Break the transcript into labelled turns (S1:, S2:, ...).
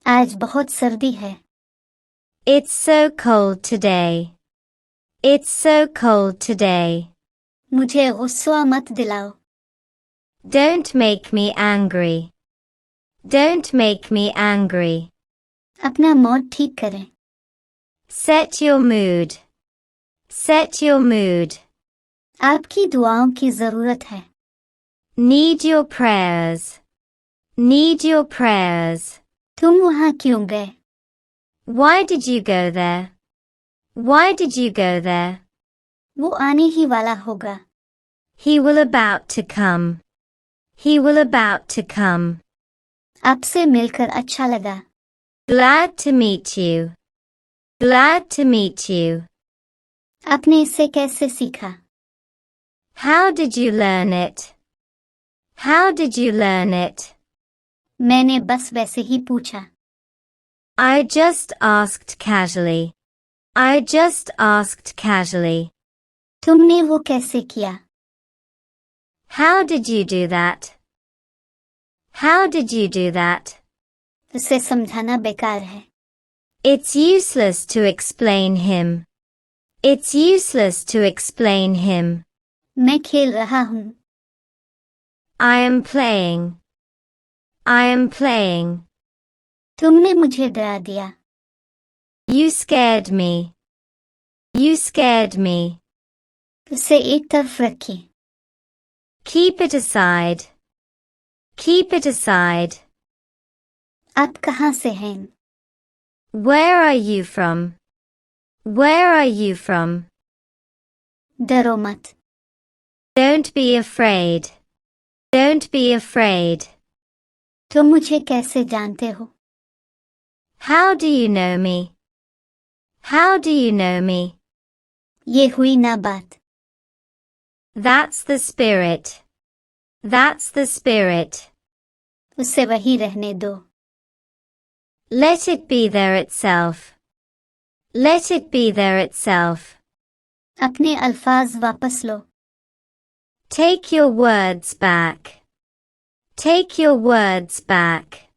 S1: आज बहुत सर्दी है.
S2: It's so cold today. It's so cold today.
S1: मुझे गुस्सा मत दिलाओ.
S2: Don't make me angry. Don't make me angry.
S1: अपना मूड ठीक करें.
S2: Set your mood. Set your mood.
S1: आपकी दुआओं की जरूरत है.
S2: Need your prayers. Need your prayers.
S1: तुम वहां क्यों गए?
S2: Why did you go there? Why did you go there?
S1: वो आने ही वाला होगा.
S2: He will about to come. He will about to come.
S1: आपसे मिलकर अच्छा लगा.
S2: Glad to meet you. Glad to meet you.
S1: आपने इसे कैसे सीखा?
S2: How did you learn it? How did you learn it?
S1: मैंने बस वैसे ही पूछा.
S2: I just asked casually. I just asked casually.
S1: तुमने वो कैसे किया?
S2: How did you do that? How did you do that?
S1: उसे समझाना बेकार है.
S2: It's useless to explain him. It's useless to explain him.
S1: मैं खेल रहा हूँ.
S2: I am playing. I am playing.
S1: तुमने मुझे डरा दिया.
S2: You scared me. You scared me.
S1: उसे एक तरफ रखिए.
S2: Keep it aside. Keep it aside.
S1: आप कहाँ से हैं?
S2: Where are you from? Where are you from?
S1: डरो मत.
S2: Don't be afraid. Don't be afraid.
S1: तुम मुझे कैसे जानते हो?
S2: How do you know me? How do you know me?
S1: ये हुई ना बात.
S2: That's the spirit. That's the spirit.
S1: उसे वही रहने दो.
S2: Let it be there itself. Let it be there itself.
S1: अपने अल्फाज वापस लो.
S2: Take your words back. Take your words back.